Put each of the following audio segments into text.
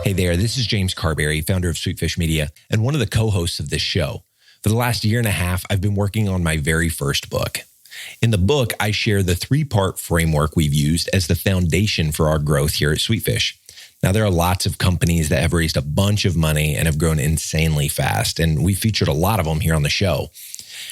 Hey there, this is James Carberry, founder of Sweetfish Media and one of the co-hosts of this show. For the last year and a half, I've been working on my very first book. In the book, I share the three-part framework we've used as the foundation for our growth here at Sweetfish. Now, there are lots of companies that have raised a bunch of money and have grown insanely fast, and we featured a lot of them here on the show.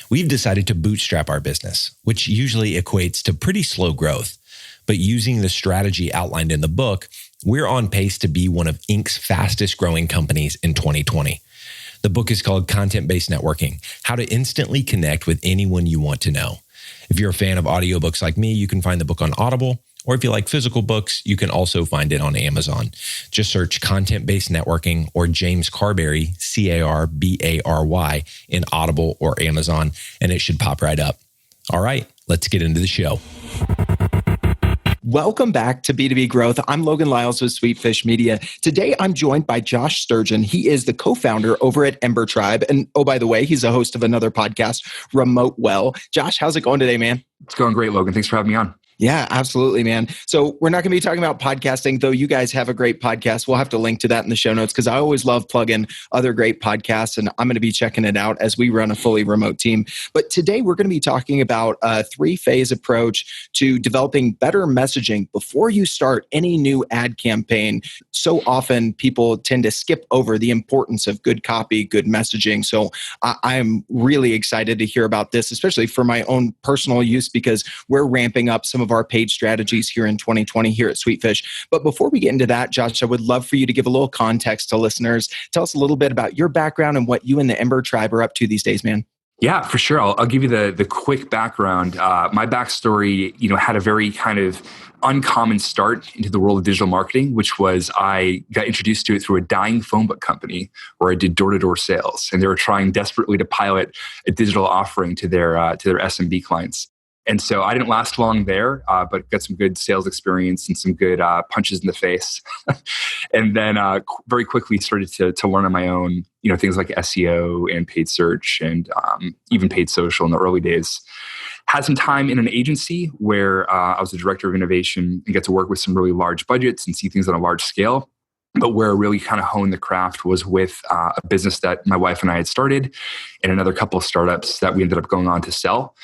We've decided to bootstrap our business, which usually equates to pretty slow growth. But using the strategy outlined in the book, we're on pace to be one of Inc.'s fastest growing companies in 2020. The book is called Content-Based Networking: How to Instantly Connect with Anyone You Want to Know. If you're a fan of audiobooks like me, you can find the book on Audible, or if you like physical books, you can also find it on Amazon. Just search Content-Based Networking or James Carberry, Carbary, in Audible or Amazon, and it should pop right up. All right, let's get into the show. Welcome back to B2B Growth. I'm Logan Lyles with Sweetfish Media. Today, I'm joined by Josh Sturgeon. He is the co-founder over at EmberTribe. And oh, by the way, he's a host of another podcast, Remote Well. Josh, how's it going today, man? It's going great, Logan. Thanks for having me on. Yeah, absolutely, man. So we're not going to be talking about podcasting, though you guys have a great podcast. We'll have to link to that in the show notes because I always love plugging other great podcasts, and I'm going to be checking it out as we run a fully remote team. But today we're going to be talking about a three-phase approach to developing better messaging before you start any new ad campaign. So often people tend to skip over the importance of good copy, good messaging. So I'm really excited to hear about this, especially for my own personal use, because we're ramping up some of our paid strategies here in 2020 here at Sweetfish. But before we get into that, Josh, I would love for you to give a little context to listeners. Tell us a little bit about your background and what you and the EmberTribe are up to these days, man. Yeah, for sure. I'll give you the quick background. My backstory, had a very kind of uncommon start into the world of digital marketing, which was I got introduced to it through a dying phone book company where I did door-to-door sales, and they were trying desperately to pilot a digital offering to their SMB clients. And so I didn't last long there, but got some good sales experience and some good punches in the face. And then very quickly started to learn on my own, things like SEO and paid search and even paid social in the early days. Had some time in an agency where I was the director of innovation and got to work with some really large budgets and see things on a large scale. But where I really kind of honed the craft was with a business that my wife and I had started and another couple of startups that we ended up going on to sell.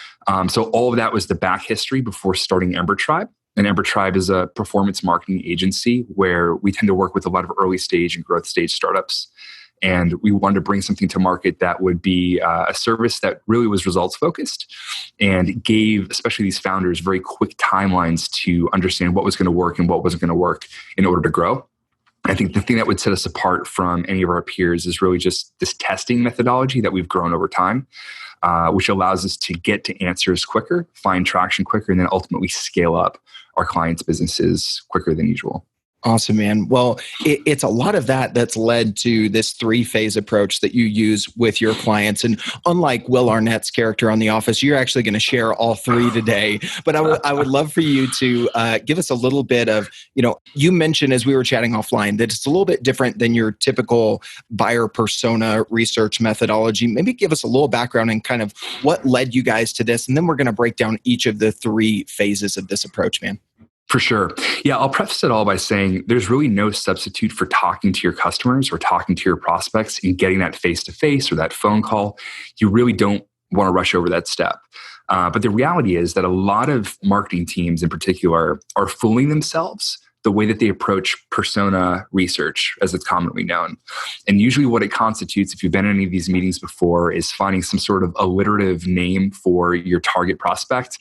So all of that was the back history before starting EmberTribe. And EmberTribe is a performance marketing agency where we tend to work with a lot of early stage and growth stage startups. And we wanted to bring something to market that would be a service that really was results focused and gave especially these founders very quick timelines to understand what was going to work and what wasn't going to work in order to grow. I think the thing that would set us apart from any of our peers is really just this testing methodology that we've grown over time, which allows us to get to answers quicker, find traction quicker, and then ultimately scale up our clients' businesses quicker than usual. Awesome, man. Well, it's a lot of that's led to this three-phase approach that you use with your clients. And unlike Will Arnett's character on The Office, you're actually going to share all three today. But I would love for you to give us a little bit of, you mentioned as we were chatting offline that it's a little bit different than your typical buyer persona research methodology. Maybe give us a little background and kind of what led you guys to this. And then we're going to break down each of the three phases of this approach, man. For sure. Yeah, I'll preface it all by saying there's really no substitute for talking to your customers or talking to your prospects and getting that face-to-face or that phone call. You really don't want to rush over that step. But the reality is that a lot of marketing teams in particular are fooling themselves the way that they approach persona research, as it's commonly known. And usually what it constitutes, if you've been in any of these meetings before, is finding some sort of alliterative name for your target prospect,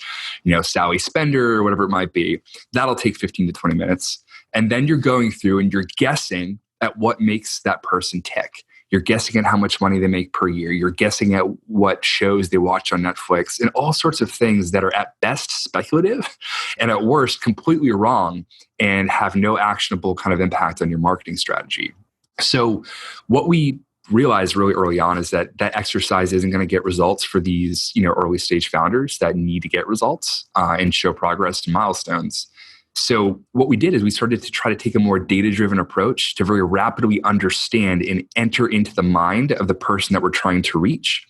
Sally Spender or whatever it might be. That'll take 15 to 20 minutes. And then you're going through and you're guessing at what makes that person tick. You're guessing at how much money they make per year. You're guessing at what shows they watch on Netflix and all sorts of things that are at best speculative and at worst completely wrong and have no actionable kind of impact on your marketing strategy. So what we realized really early on is that exercise isn't going to get results for these early stage founders that need to get results and show progress and milestones. So what we did is we started to try to take a more data-driven approach to very rapidly understand and enter into the mind of the person that we're trying to reach.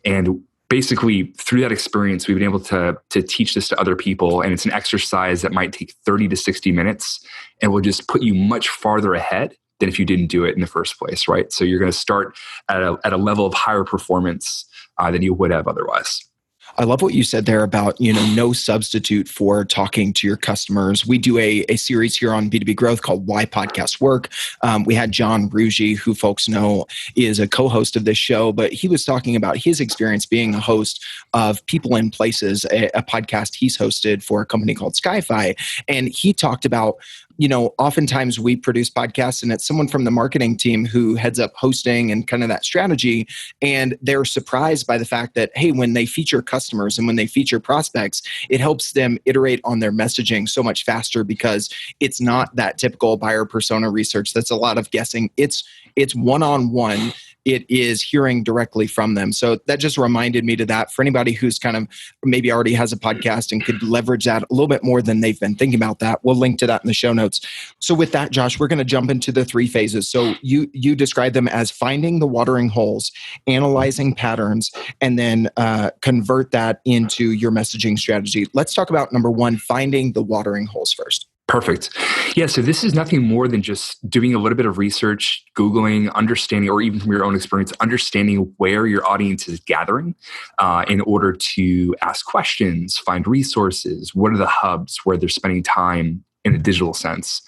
And basically, through that experience, we've been able to teach this to other people. And it's an exercise that might take 30 to 60 minutes and will just put you much farther ahead than if you didn't do it in the first place, right? So you're going to start at a level of higher performance than you would have otherwise. I love what you said there about, no substitute for talking to your customers. We do a series here on B2B Growth called Why Podcasts Work. We had John Ruggie, who folks know is a co-host of this show, but he was talking about his experience being a host of People in Places, a podcast he's hosted for a company called Skyfi. And he talked about, oftentimes we produce podcasts and it's someone from the marketing team who heads up hosting and kind of that strategy. And they're surprised by the fact that, hey, when they feature customers and when they feature prospects, it helps them iterate on their messaging so much faster because it's not that typical buyer persona research. That's a lot of guessing. It's one-on-one. It is hearing directly from them. So that just reminded me to that for anybody who's kind of maybe already has a podcast and could leverage that a little bit more than they've been thinking about that. We'll link to that in the show notes. So with that, Josh, we're going to jump into the 3 phases. So you describe them as finding the watering holes, analyzing patterns, and then convert that into your messaging strategy. Let's talk about number 1, finding the watering holes first. Perfect. Yeah, so this is nothing more than just doing a little bit of research, Googling, understanding, or even from your own experience, understanding where your audience is gathering in order to ask questions, find resources, what are the hubs where they're spending time in a digital sense.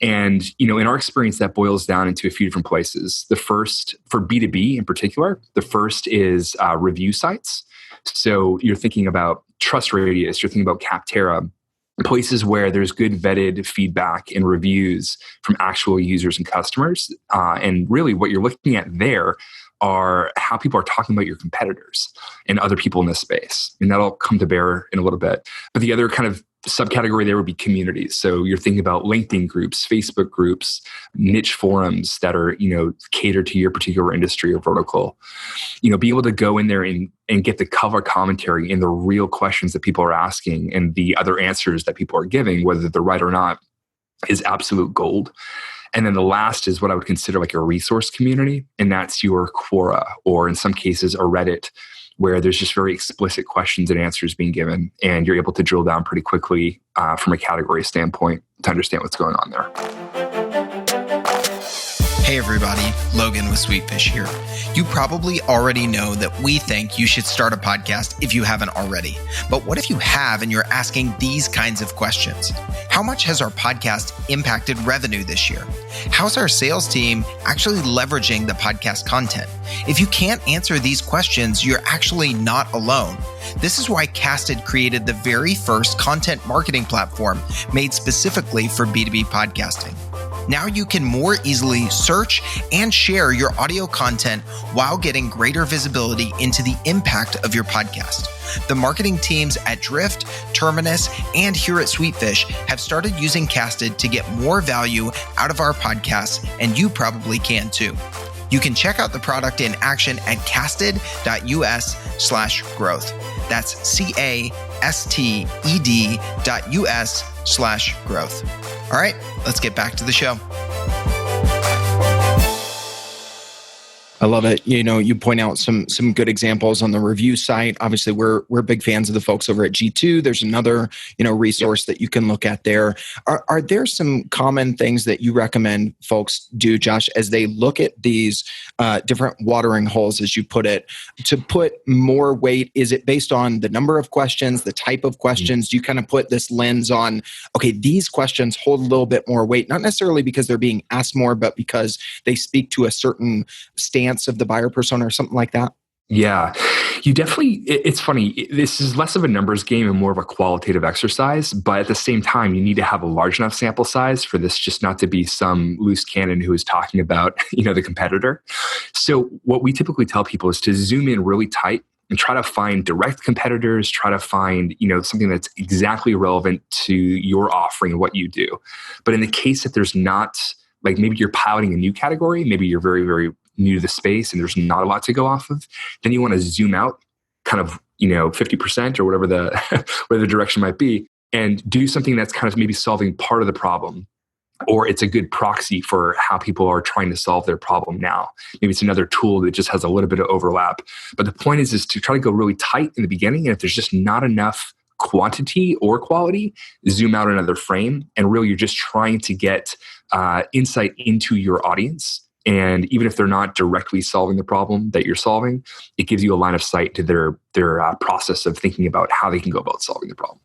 And, in our experience, that boils down into a few different places. The first, for B2B in particular, the first is review sites. So you're thinking about Trust Radius, you're thinking about Capterra, places where there's good vetted feedback and reviews from actual users and customers. And really what you're looking at there are how people are talking about your competitors and other people in this space. And that'll come to bear in a little bit. But the other kind of subcategory there would be communities. So you're thinking about LinkedIn groups, Facebook groups, niche forums that are, catered to your particular industry or vertical. Be able to go in there and get the color commentary and the real questions that people are asking and the other answers that people are giving, whether they're right or not, is absolute gold. And then the last is what I would consider like a resource community. And that's your Quora, or in some cases, a Reddit, where there's just very explicit questions and answers being given. And you're able to drill down pretty quickly from a category standpoint to understand what's going on there. Hey everybody, Logan with Sweetfish here. You probably already know that we think you should start a podcast if you haven't already. But what if you have and you're asking these kinds of questions? How much has our podcast impacted revenue this year? How's our sales team actually leveraging the podcast content? If you can't answer these questions, you're actually not alone. This is why Casted created the very first content marketing platform made specifically for B2B podcasting. Now you can more easily search and share your audio content while getting greater visibility into the impact of your podcast. The marketing teams at Drift, Terminus, and here at Sweetfish have started using Casted to get more value out of our podcasts, and you probably can too. You can check out the product in action at casted.us/growth. That's casted.us/growth. All right, let's get back to the show. I love it. You point out some good examples on the review site. Obviously, we're big fans of the folks over at G2. There's another, resource that you can look at there. Are there some common things that you recommend folks do, Josh, as they look at these different watering holes, as you put it, to put more weight? Is it based on the number of questions, the type of questions? Do you kind of put this lens on, okay, these questions hold a little bit more weight, not necessarily because they're being asked more, but because they speak to a certain stance of the buyer persona or something like that? Yeah, you definitely, it's funny. This is less of a numbers game and more of a qualitative exercise. But at the same time, you need to have a large enough sample size for this just not to be some loose cannon who is talking about, the competitor. So what we typically tell people is to zoom in really tight and try to find direct competitors, try to find, something that's exactly relevant to your offering and what you do. But in the case that there's not, like maybe you're piloting a new category, maybe you're very, very new to the space and there's not a lot to go off of, then you want to zoom out kind of, 50% or whatever the direction might be, and do something that's kind of maybe solving part of the problem, or it's a good proxy for how people are trying to solve their problem now. Maybe it's another tool that just has a little bit of overlap. But the point is to try to go really tight in the beginning. And if there's just not enough quantity or quality, zoom out another frame. And really, you're just trying to get insight into your audience. And even if they're not directly solving the problem that you're solving, it gives you a line of sight to their process of thinking about how they can go about solving the problem.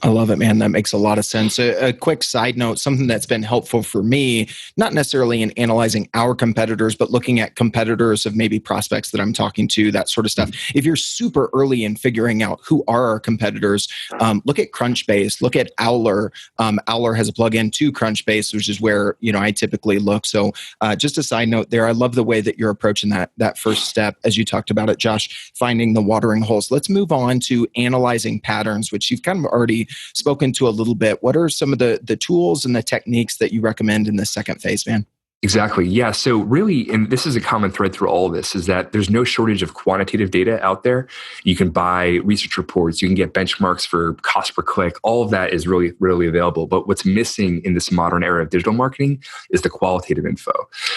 I love it, man. That makes a lot of sense. A quick side note, something that's been helpful for me, not necessarily in analyzing our competitors, but looking at competitors of maybe prospects that I'm talking to, that sort of stuff. If you're super early in figuring out who are our competitors, look at Crunchbase, look at Owler. Owler has a plugin to Crunchbase, which is where I typically look. So just a side note there, I love the way that you're approaching that first step, as you talked about it, Josh, finding the watering holes. Let's move on to analyzing patterns, which you've kind of already spoken to a little bit. What are some of the tools and the techniques that you recommend in the second phase, man? Exactly. Yeah. So really, and this is a common thread through all of this, is that there's no shortage of quantitative data out there. You can buy research reports, you can get benchmarks for cost per click. All of that is really, really available. But what's missing in this modern era of digital marketing is the qualitative info.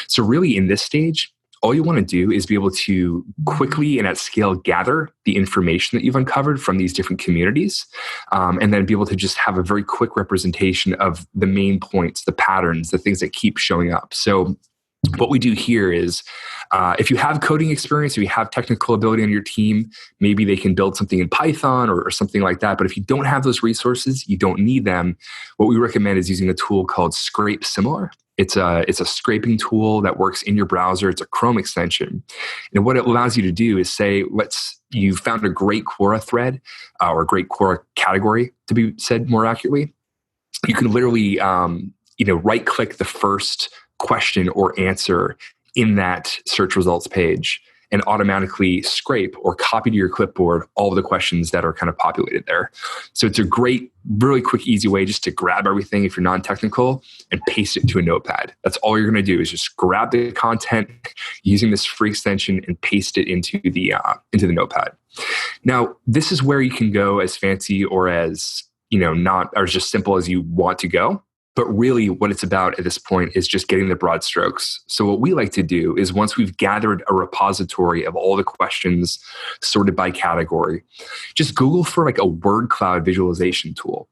So really in this stage, all you want to do is be able to quickly and at scale gather the information that you've uncovered from these different communities, and then be able to just have a very quick representation of the main points, the patterns, the things that keep showing up. So what we do here is, if you have coding experience, if you have technical ability on your team, maybe they can build something in Python or something like that. But if you don't have those resources, you don't need them. What we recommend is using a tool called Scrape Similar. It's a scraping tool that works in your browser. It's a Chrome extension. And what it allows you to do is say, you found a great Quora thread or a great Quora category, to be said more accurately. You can literally right click the first question or answer in that search results page and automatically scrape or copy to your clipboard all of the questions that are kind of populated there. So it's a great, really quick, easy way just to grab everything if you're non-technical and paste it to a notepad. That's all you're going to do is just grab the content using this free extension and paste it into the notepad. Now, this is where you can go as fancy or as not or as just simple as you want to go. But really what it's about at this point is just getting the broad strokes. So what we like to do is once we've gathered a repository of all the questions sorted by category, just Google for like a word cloud visualization tool.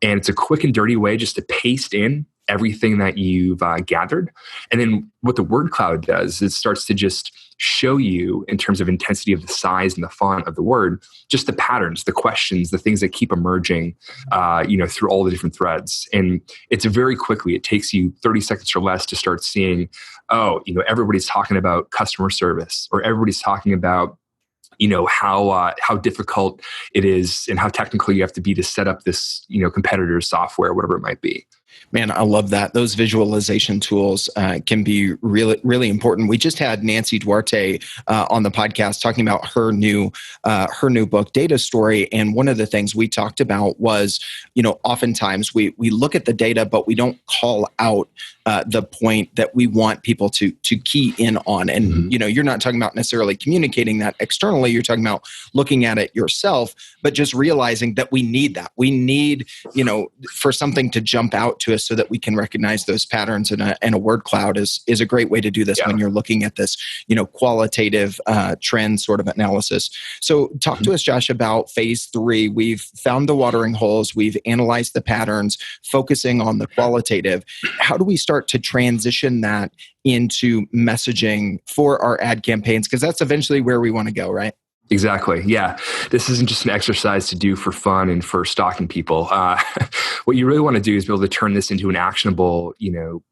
And it's a quick and dirty way just to paste in everything that you've gathered. And then what the word cloud does is it starts to just show you in terms of intensity of the size and the font of the word, just the patterns, the questions, the things that keep emerging, through all the different threads. And it's very quickly, it takes you 30 seconds or less to start seeing, everybody's talking about customer service, or everybody's talking about how difficult it is and how technical you have to be to set up this, competitor's software, whatever it might be. Man, I love that. Those visualization tools can be really, really important. We just had Nancy Duarte on the podcast talking about her new book, Data Story. And one of the things we talked about was, oftentimes we look at the data, but we don't call out the point that we want people to key in on. And, you're not talking about necessarily communicating that externally. You're talking about looking at it yourself, but just realizing that we need that. We need, for something to jump out to us so that we can recognize those patterns. And a word cloud is a great way to do this when you're looking at this, qualitative trend sort of analysis. So talk to us, Josh, about phase 3. We've found the watering holes. We've analyzed the patterns, focusing on the qualitative. How do we start to transition that into messaging for our ad campaigns? Because that's eventually where we want to go, right? Exactly. Yeah. This isn't just an exercise to do for fun and for stalking people. What you really want to do is be able to turn this into an actionable,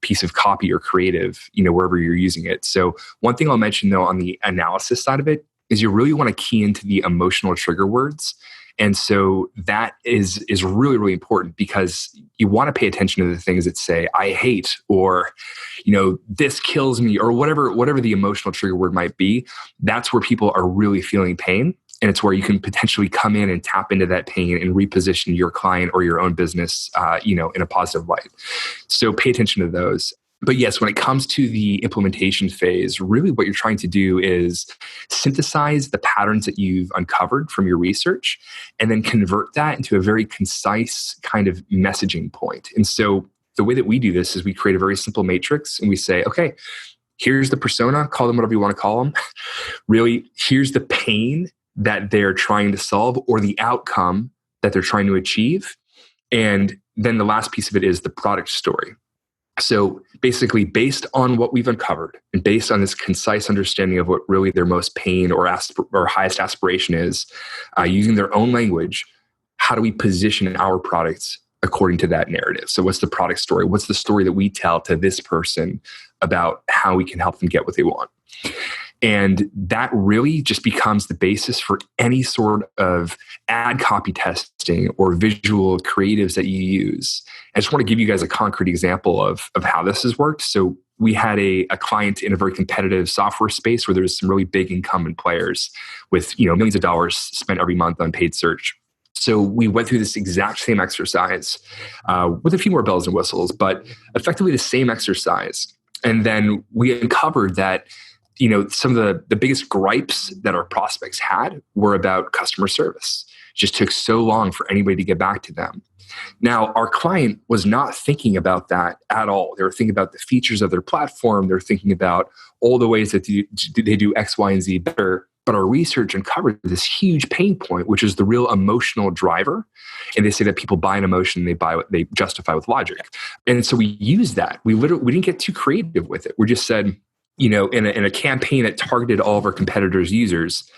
piece of copy or creative, wherever you're using it. So one thing I'll mention though, on the analysis side of it, is you really want to key into the emotional trigger words. And so that is really, really important, because you want to pay attention to the things that say, I hate, or, this kills me, or whatever the emotional trigger word might be. That's where people are really feeling pain. And it's where you can potentially come in and tap into that pain and reposition your client or your own business, in a positive light. So pay attention to those. But yes, when it comes to the implementation phase, really what you're trying to do is synthesize the patterns that you've uncovered from your research and then convert that into a very concise kind of messaging point. And so the way that we do this is we create a very simple matrix and we say, okay, here's the persona, call them whatever you want to call them. Really, here's the pain that they're trying to solve, or the outcome that they're trying to achieve. And then the last piece of it is the product story. So basically, based on what we've uncovered and based on this concise understanding of what really their most pain or highest aspiration is, using their own language, how do we position our products according to that narrative? So what's the product story? What's the story that we tell to this person about how we can help them get what they want? And that really just becomes the basis for any sort of ad copy testing or visual creatives that you use. I just want to give you guys a concrete example of how this has worked. So we had a client in a very competitive software space where there's some really big incumbent players with millions of dollars spent every month on paid search. So we went through this exact same exercise with a few more bells and whistles, but effectively the same exercise. And then we uncovered that some of the biggest gripes that our prospects had were about customer service. It just took so long for anybody to get back to them. Now, our client was not thinking about that at all. They were thinking about the features of their platform. They're thinking about all the ways that they do X, Y, and Z better. But our research uncovered this huge pain point, which is the real emotional driver. And they say that people buy an emotion, they justify with logic. And so we used that. We didn't get too creative with it. We just said, in a campaign that targeted all of our competitors' users,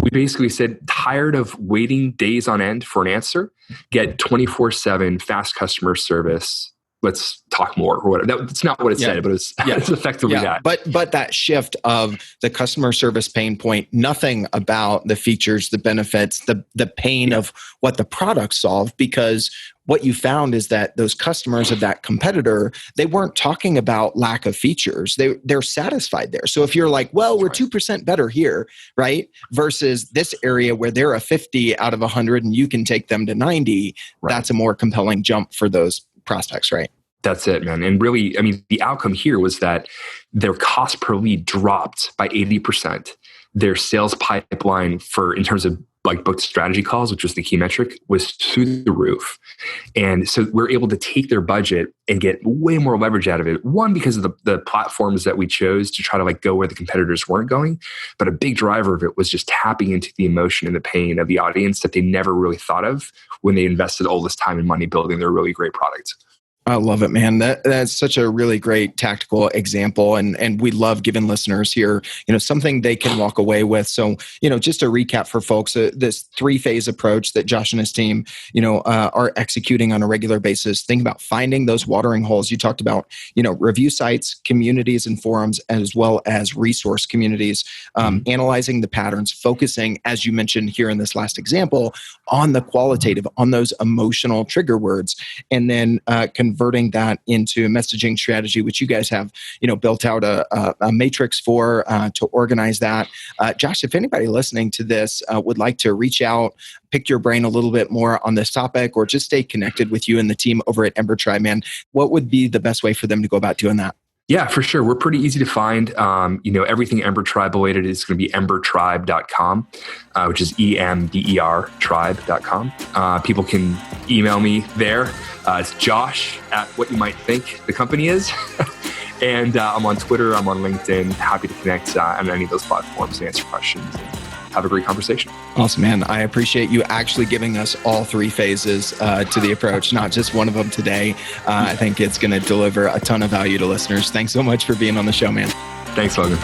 we basically said, tired of waiting days on end for an answer, get 24/7 fast customer service. Let's talk more or whatever. That's not what it said, but it's effectively that. But that shift of the customer service pain point, nothing about the features, the benefits, the pain of what the product solved, because what you found is that those customers of that competitor, they weren't talking about lack of features. They're satisfied there. So if you're like, well, we're 2% better here, right? Versus this area where they're a 50 out of 100 and you can take them to 90, that's a more compelling jump for those prospects, right? That's it, man. And really, the outcome here was that their cost per lead dropped by 80%. Their sales pipeline in terms of booked strategy calls, which was the key metric, was through the roof. And so we're able to take their budget and get way more leverage out of it. One, because of the platforms that we chose to try to go where the competitors weren't going. But a big driver of it was just tapping into the emotion and the pain of the audience that they never really thought of when they invested all this time and money building their really great product. I love it, man. That's such a really great tactical example. And we love giving listeners here, something they can walk away with. So, just to recap for folks, this 3-phase approach that Josh and his team, are executing on a regular basis. Think about finding those watering holes. You talked about, review sites, communities and forums, as well as resource communities, analyzing the patterns, focusing, as you mentioned here in this last example, on the qualitative, on those emotional trigger words, and then converting that into a messaging strategy, which you guys have, built out a matrix for to organize that. Josh, if anybody listening to this would like to reach out, pick your brain a little bit more on this topic, or just stay connected with you and the team over at EmberTribe, man, what would be the best way for them to go about doing that? Yeah, for sure. We're pretty easy to find. Everything EmberTribe related is going to be EmberTribe.com, which is EMBER tribe.com. People can email me there. It's Josh at what you might think the company is. And I'm on Twitter, I'm on LinkedIn. Happy to connect on any of those platforms and answer questions. Have a great conversation. Awesome, man. I appreciate you actually giving us all 3 phases to the approach, not just one of them today. I think it's going to deliver a ton of value to listeners. Thanks so much for being on the show, man. Thanks, Logan.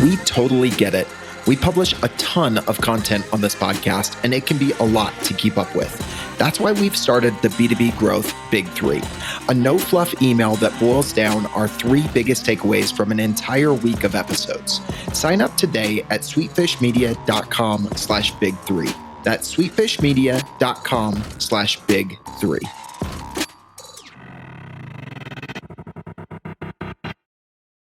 We totally get it. We publish a ton of content on this podcast, and it can be a lot to keep up with. That's why we've started the B2B Growth Big 3, a no-fluff email that boils down our 3 biggest takeaways from an entire week of episodes. Sign up today at sweetfishmedia.com/big3. That's sweetfishmedia.com/big3.